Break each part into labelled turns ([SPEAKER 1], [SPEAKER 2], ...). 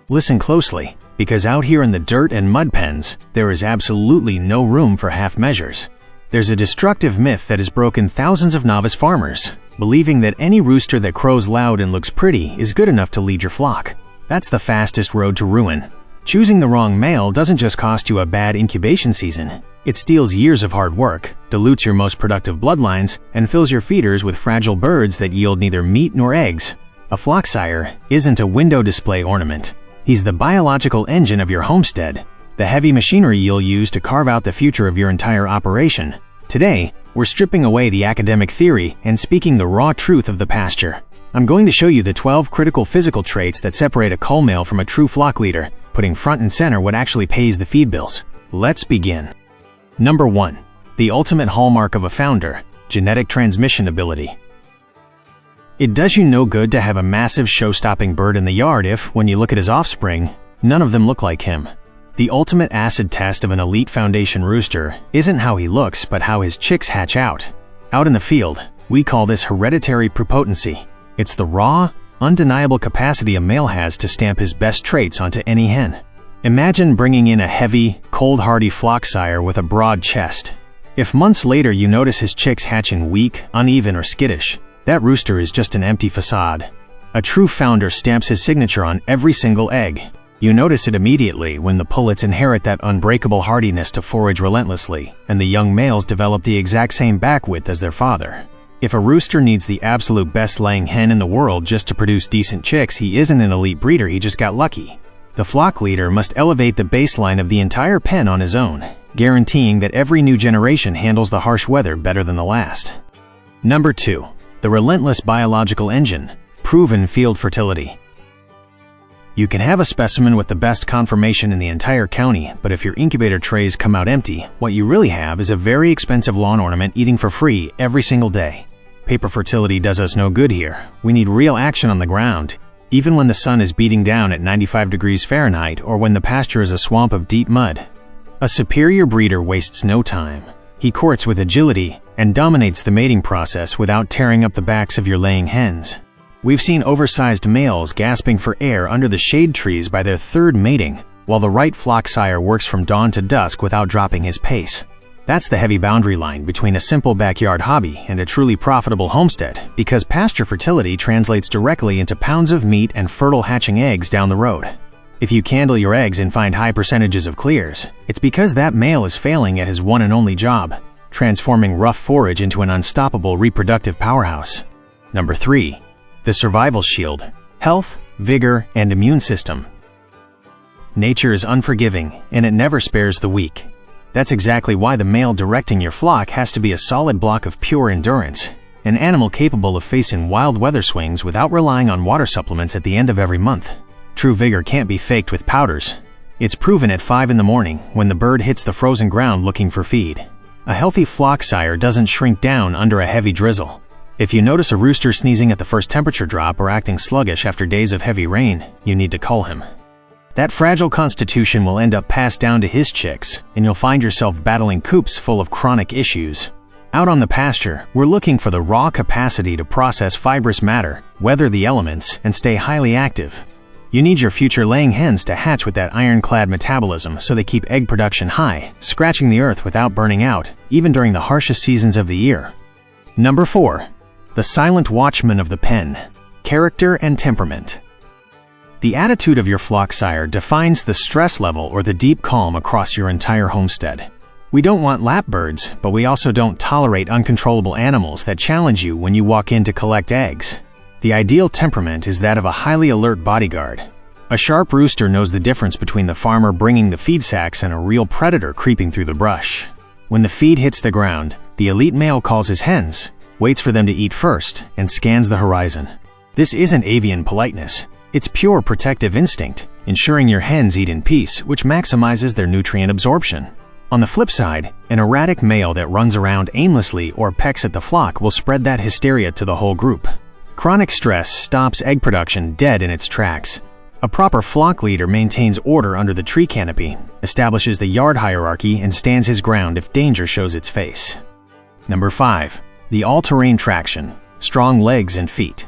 [SPEAKER 1] Listen closely, because out here in the dirt and mud pens, there is absolutely no room for half measures. There's a destructive myth that has broken thousands of novice farmers, believing that any rooster that crows loud and looks pretty is good enough to lead your flock. That's the fastest road to ruin. Choosing the wrong male doesn't just cost you a bad incubation season. It steals years of hard work, dilutes your most productive bloodlines, and fills your feeders with fragile birds that yield neither meat nor eggs. A flock sire isn't a window display ornament. He's the biological engine of your homestead, the heavy machinery you'll use to carve out the future of your entire operation. Today, we're stripping away the academic theory and speaking the raw truth of the pasture. I'm going to show you the 12 critical physical traits that separate a cull male from a true flock leader, putting front and center what actually pays the feed bills. Let's begin. Number 1. The ultimate hallmark of a founder: genetic transmission ability. It does you no good to have a massive show-stopping bird in the yard if, when you look at his offspring, none of them look like him. The ultimate acid test of an elite foundation rooster isn't how he looks, but how his chicks hatch out. Out in the field, we call this hereditary prepotency. It's the raw, undeniable capacity a male has to stamp his best traits onto any hen. Imagine bringing in a heavy, cold-hardy flock sire with a broad chest. If months later you notice his chicks hatching weak, uneven, or skittish, that rooster is just an empty facade. A true founder stamps his signature on every single egg. You notice it immediately when the pullets inherit that unbreakable hardiness to forage relentlessly, and the young males develop the exact same back width as their father. If a rooster needs the absolute best laying hen in the world just to produce decent chicks, he isn't an elite breeder, he just got lucky. The flock leader must elevate the baseline of the entire pen on his own, guaranteeing that every new generation handles the harsh weather better than the last. Number 2. The relentless biological engine: proven field fertility. You can have a specimen with the best conformation in the entire county, but if your incubator trays come out empty, what you really have is a very expensive lawn ornament eating for free every single day. Paper fertility does us no good here. We need real action on the ground, even when the sun is beating down at 95 degrees Fahrenheit or when the pasture is a swamp of deep mud. A superior breeder wastes no time. He courts with agility and dominates the mating process without tearing up the backs of your laying hens. We've seen oversized males gasping for air under the shade trees by their third mating, while the right flock sire works from dawn to dusk without dropping his pace. That's the heavy boundary line between a simple backyard hobby and a truly profitable homestead, because pasture fertility translates directly into pounds of meat and fertile hatching eggs down the road. If you candle your eggs and find high percentages of clears, it's because that male is failing at his one and only job: transforming rough forage into an unstoppable reproductive powerhouse. Number 3. The survival shield: health, vigor, and immune system. Nature is unforgiving, and it never spares the weak. That's exactly why the male directing your flock has to be a solid block of pure endurance, an animal capable of facing wild weather swings without relying on water supplements at the end of every month. True vigor can't be faked with powders. It's proven at 5 in the morning when the bird hits the frozen ground looking for feed. A healthy flock sire doesn't shrink down under a heavy drizzle. If you notice a rooster sneezing at the first temperature drop or acting sluggish after days of heavy rain, you need to cull him. That fragile constitution will end up passed down to his chicks, and you'll find yourself battling coops full of chronic issues. Out on the pasture, we're looking for the raw capacity to process fibrous matter, weather the elements, and stay highly active. You need your future laying hens to hatch with that iron-clad metabolism so they keep egg production high, scratching the earth without burning out, even during the harshest seasons of the year. Number 4. The silent watchman of the pen: character and temperament. The attitude of your flock sire defines the stress level or the deep calm across your entire homestead. We don't want lap birds, but we also don't tolerate uncontrollable animals that challenge you when you walk in to collect eggs. The ideal temperament is that of a highly alert bodyguard. A sharp rooster knows the difference between the farmer bringing the feed sacks and a real predator creeping through the brush. When the feed hits the ground, the elite male calls his hens, waits for them to eat first, and scans the horizon. This isn't avian politeness. It's pure protective instinct, ensuring your hens eat in peace, which maximizes their nutrient absorption. On the flip side, an erratic male that runs around aimlessly or pecks at the flock will spread that hysteria to the whole group. Chronic stress stops egg production dead in its tracks. A proper flock leader maintains order under the tree canopy, establishes the yard hierarchy, and stands his ground if danger shows its face. Number 5. The all-terrain traction: strong legs and feet.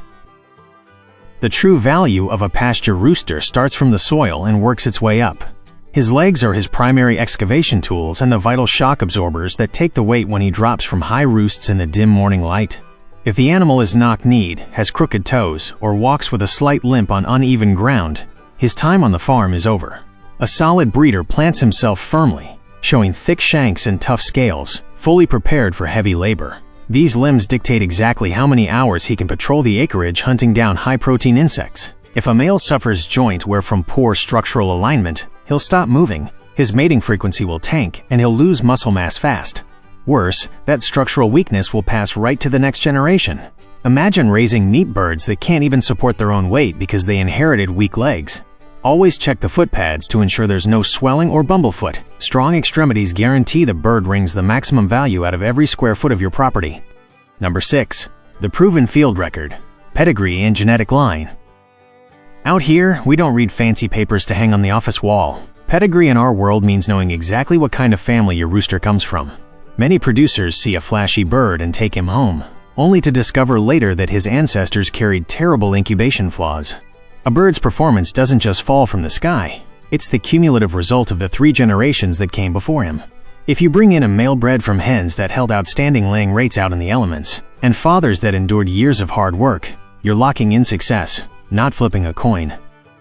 [SPEAKER 1] The true value of a pasture rooster starts from the soil and works its way up. His legs are his primary excavation tools and the vital shock absorbers that take the weight when he drops from high roosts in the dim morning light. If the animal is knock-kneed, has crooked toes, or walks with a slight limp on uneven ground, his time on the farm is over. A solid breeder plants himself firmly, showing thick shanks and tough scales, fully prepared for heavy labor. These limbs dictate exactly how many hours he can patrol the acreage hunting down high-protein insects. If a male suffers joint wear from poor structural alignment, he'll stop moving, his mating frequency will tank, and he'll lose muscle mass fast. Worse, that structural weakness will pass right to the next generation. Imagine raising meat birds that can't even support their own weight because they inherited weak legs. Always check the foot pads to ensure there's no swelling or bumblefoot. Strong extremities guarantee the bird wrings the maximum value out of every square foot of your property. Number 6. The proven field record. Pedigree and genetic line. Out here, we don't read fancy papers to hang on the office wall. Pedigree in our world means knowing exactly what kind of family your rooster comes from. Many producers see a flashy bird and take him home, only to discover later that his ancestors carried terrible incubation flaws. A bird's performance doesn't just fall from the sky. It's the cumulative result of the 3 generations that came before him. If you bring in a male bred from hens that held outstanding laying rates out in the elements, and fathers that endured years of hard work, you're locking in success, not flipping a coin.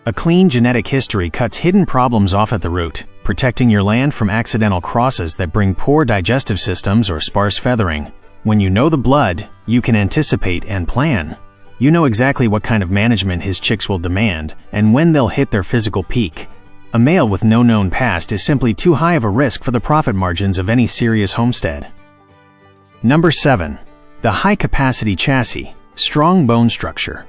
[SPEAKER 1] A clean genetic history cuts hidden problems off at the root, protecting your land from accidental crosses that bring poor digestive systems or sparse feathering. When you know the blood, you can anticipate and plan. You know exactly what kind of management his chicks will demand and when they'll hit their physical peak. A male with no known past is simply too high of a risk for the profit margins of any serious homestead. Number 7. The high-capacity chassis, strong bone structure.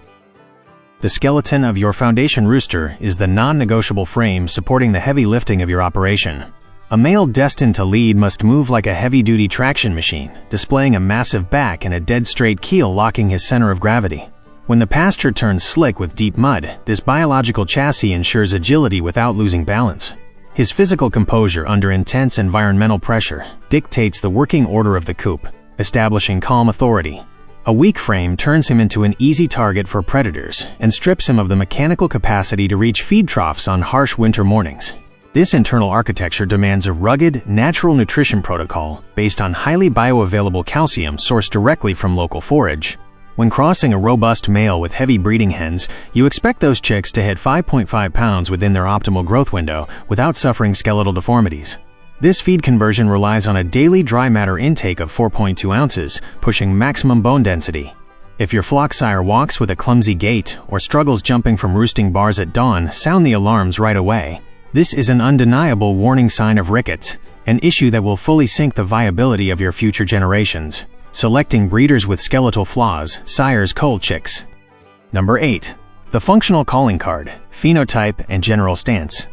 [SPEAKER 1] The skeleton of your foundation rooster is the non-negotiable frame supporting the heavy lifting of your operation. A male destined to lead must move like a heavy-duty traction machine, displaying a massive back and a dead-straight keel locking his center of gravity. When the pasture turns slick with deep mud, this biological chassis ensures agility without losing balance. His physical composure under intense environmental pressure dictates the working order of the coop, establishing calm authority. A weak frame turns him into an easy target for predators and strips him of the mechanical capacity to reach feed troughs on harsh winter mornings. This internal architecture demands a rugged, natural nutrition protocol based on highly bioavailable calcium sourced directly from local forage. When crossing a robust male with heavy breeding hens, you expect those chicks to hit 5.5 pounds within their optimal growth window without suffering skeletal deformities. This feed conversion relies on a daily dry matter intake of 4.2 ounces, pushing maximum bone density. If your flock sire walks with a clumsy gait or struggles jumping from roosting bars at dawn, sound the alarms right away. This is an undeniable warning sign of rickets, an issue that will fully sink the viability of your future generations. Selecting breeders with skeletal flaws, sires cull chicks. Number 8. The functional calling card, phenotype and general stance.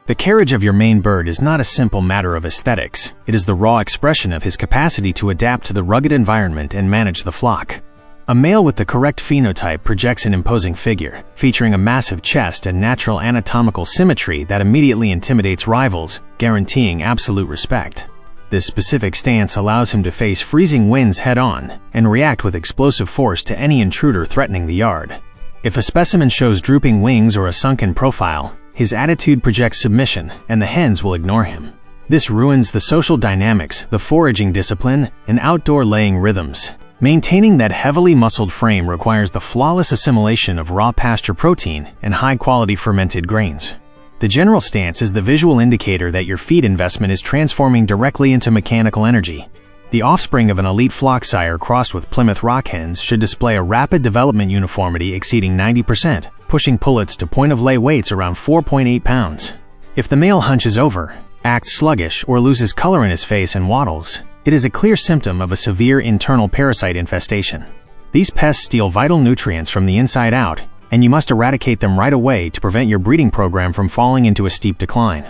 [SPEAKER 1] The carriage of your main bird is not a simple matter of aesthetics. It is the raw expression of his capacity to adapt to the rugged environment and manage the flock. A male with the correct phenotype projects an imposing figure, featuring a massive chest and natural anatomical symmetry that immediately intimidates rivals, guaranteeing absolute respect. This specific stance allows him to face freezing winds head-on and react with explosive force to any intruder threatening the yard. If a specimen shows drooping wings or a sunken profile, his attitude projects submission, and the hens will ignore him. This ruins the social dynamics, the foraging discipline, and outdoor laying rhythms. Maintaining that heavily muscled frame requires the flawless assimilation of raw pasture protein and high-quality fermented grains. The general stance is the visual indicator that your feed investment is transforming directly into mechanical energy. The offspring of an elite flock sire crossed with Plymouth Rock hens should display a rapid development uniformity exceeding 90%, pushing pullets to point-of-lay weights around 4.8 pounds. If the male hunches over, acts sluggish, or loses color in his face and waddles, it is a clear symptom of a severe internal parasite infestation. These pests steal vital nutrients from the inside out, and you must eradicate them right away to prevent your breeding program from falling into a steep decline.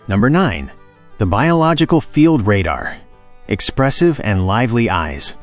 [SPEAKER 1] Number 9. The biological field radar. Expressive and lively eyes.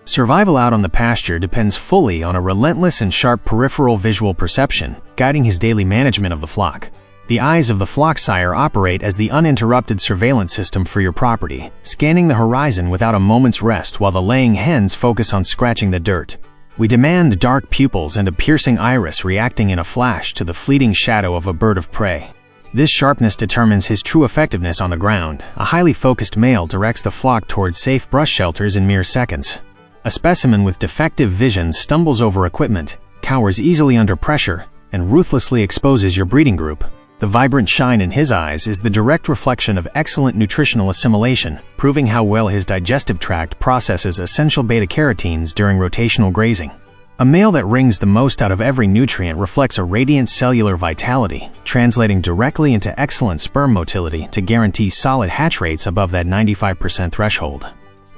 [SPEAKER 1] Survival out on the pasture depends fully on a relentless and sharp peripheral visual perception, guiding his daily management of the flock. The eyes of the flock sire operate as the uninterrupted surveillance system for your property, scanning the horizon without a moment's rest while the laying hens focus on scratching the dirt. We demand dark pupils and a piercing iris reacting in a flash to the fleeting shadow of a bird of prey. This sharpness determines his true effectiveness on the ground. A highly focused male directs the flock towards safe brush shelters in mere seconds. A specimen with defective vision stumbles over equipment, cowers easily under pressure, and ruthlessly exposes your breeding group. The vibrant shine in his eyes is the direct reflection of excellent nutritional assimilation, proving how well his digestive tract processes essential beta-carotenes during rotational grazing. A male that wrings the most out of every nutrient reflects a radiant cellular vitality, translating directly into excellent sperm motility to guarantee solid hatch rates above that 95% threshold.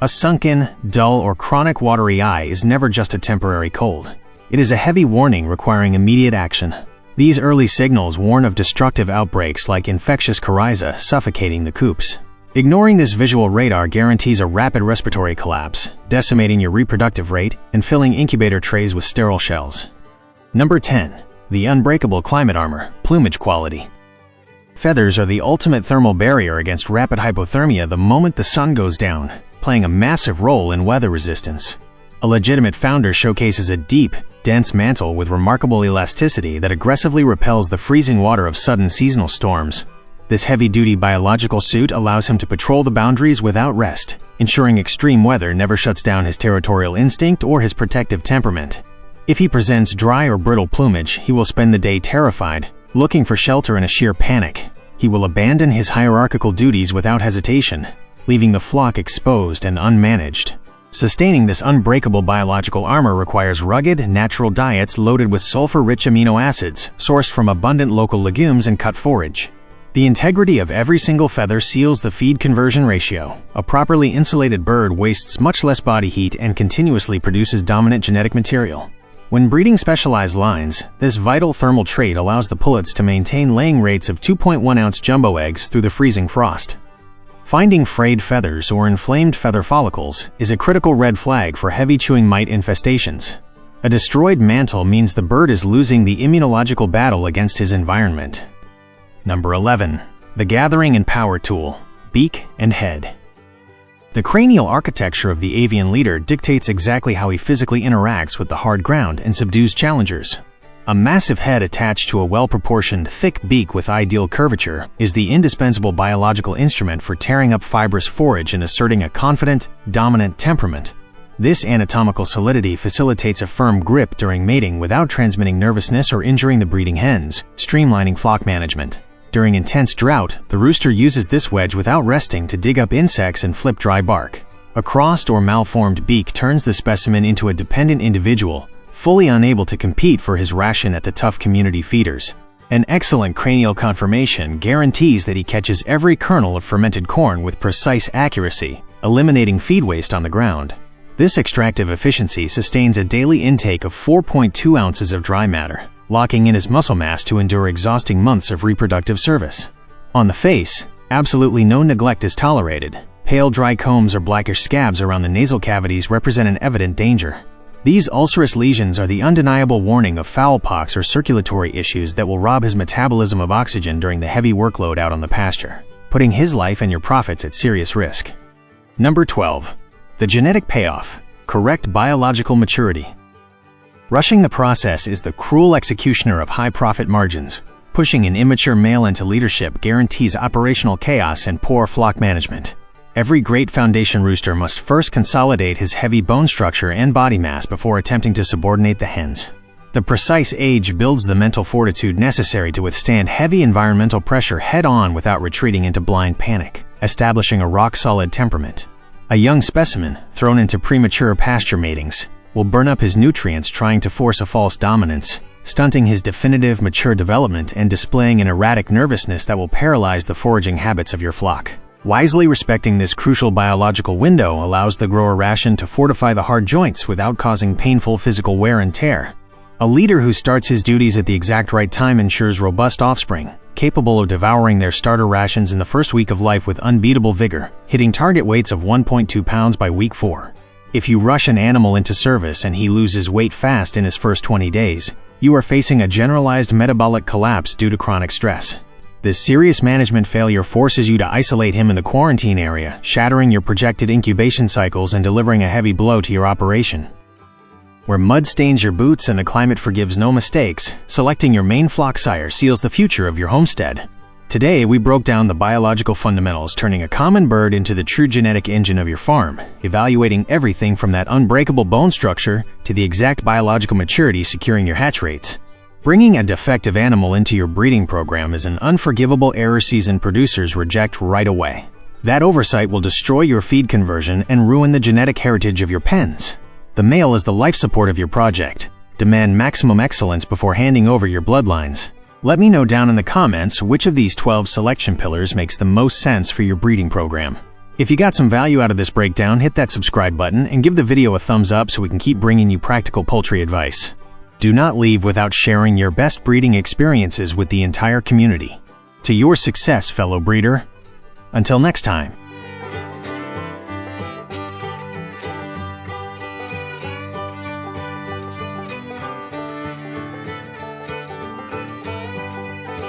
[SPEAKER 1] A sunken, dull, or chronic watery eye is never just a temporary cold. It is a heavy warning requiring immediate action. These early signals warn of destructive outbreaks like infectious coryza suffocating the coops. Ignoring this visual radar guarantees a rapid respiratory collapse, decimating your reproductive rate and filling incubator trays with sterile shells. Number 10. The unbreakable climate armor, plumage quality. Feathers are the ultimate thermal barrier against rapid hypothermia the moment the sun goes down, playing a massive role in weather resistance. A legitimate founder showcases a deep, dense mantle with remarkable elasticity that aggressively repels the freezing water of sudden seasonal storms. This heavy-duty biological suit allows him to patrol the boundaries without rest, ensuring extreme weather never shuts down his territorial instinct or his protective temperament. If he presents dry or brittle plumage, he will spend the day terrified, looking for shelter in a sheer panic. He will abandon his hierarchical duties without hesitation, leaving the flock exposed and unmanaged. Sustaining this unbreakable biological armor requires rugged, natural diets loaded with sulfur-rich amino acids, sourced from abundant local legumes and cut forage. The integrity of every single feather seals the feed conversion ratio. A properly insulated bird wastes much less body heat and continuously produces dominant genetic material. When breeding specialized lines, this vital thermal trait allows the pullets to maintain laying rates of 2.1-ounce jumbo eggs through the freezing frost. Finding frayed feathers or inflamed feather follicles is a critical red flag for heavy-chewing mite infestations. A destroyed mantle means the bird is losing the immunological battle against his environment. Number 11. The gathering and power tool, beak and head. The cranial architecture of the avian leader dictates exactly how he physically interacts with the hard ground and subdues challengers. A massive head attached to a well-proportioned, thick beak with ideal curvature is the indispensable biological instrument for tearing up fibrous forage and asserting a confident, dominant temperament. This anatomical solidity facilitates a firm grip during mating without transmitting nervousness or injuring the breeding hens, streamlining flock management. During intense drought, the rooster uses this wedge without resting to dig up insects and flip dry bark. A crossed or malformed beak turns the specimen into a dependent individual, fully unable to compete for his ration at the tough community feeders. An excellent cranial conformation guarantees that he catches every kernel of fermented corn with precise accuracy, eliminating feed waste on the ground. This extractive efficiency sustains a daily intake of 4.2 ounces of dry matter, locking in his muscle mass to endure exhausting months of reproductive service. On the face, absolutely no neglect is tolerated. Pale dry combs or blackish scabs around the nasal cavities represent an evident danger. These ulcerous lesions are the undeniable warning of fowl pox or circulatory issues that will rob his metabolism of oxygen during the heavy workload out on the pasture, putting his life and your profits at serious risk. Number 12. The genetic payoff, correct biological maturity. Rushing the process is the cruel executioner of high profit margins. Pushing an immature male into leadership guarantees operational chaos and poor flock management. Every great foundation rooster must first consolidate his heavy bone structure and body mass before attempting to subordinate the hens. The precise age builds the mental fortitude necessary to withstand heavy environmental pressure head-on without retreating into blind panic, establishing a rock-solid temperament. A young specimen, thrown into premature pasture matings, will burn up his nutrients trying to force a false dominance, stunting his definitive mature development and displaying an erratic nervousness that will paralyze the foraging habits of your flock. Wisely respecting this crucial biological window allows the grower ration to fortify the hard joints without causing painful physical wear and tear. A leader who starts his duties at the exact right time ensures robust offspring, capable of devouring their starter rations in the first week of life with unbeatable vigor, hitting target weights of 1.2 pounds by week 4. If you rush an animal into service and he loses weight fast in his first 20 days, you are facing a generalized metabolic collapse due to chronic stress. This serious management failure forces you to isolate him in the quarantine area, shattering your projected incubation cycles and delivering a heavy blow to your operation. Where mud stains your boots and the climate forgives no mistakes, selecting your main flock sire seals the future of your homestead. Today, we broke down the biological fundamentals, turning a common bird into the true genetic engine of your farm, evaluating everything from that unbreakable bone structure to the exact biological maturity securing your hatch rates. Bringing a defective animal into your breeding program is an unforgivable error seasoned producers reject right away. That oversight will destroy your feed conversion and ruin the genetic heritage of your pens. The male is the life support of your project. Demand maximum excellence before handing over your bloodlines. Let me know down in the comments which of these 12 selection pillars makes the most sense for your breeding program. If you got some value out of this breakdown, hit that subscribe button and give the video a thumbs up so we can keep bringing you practical poultry advice. Do not leave without sharing your best breeding experiences with the entire community. To your success, fellow breeder. Until next time.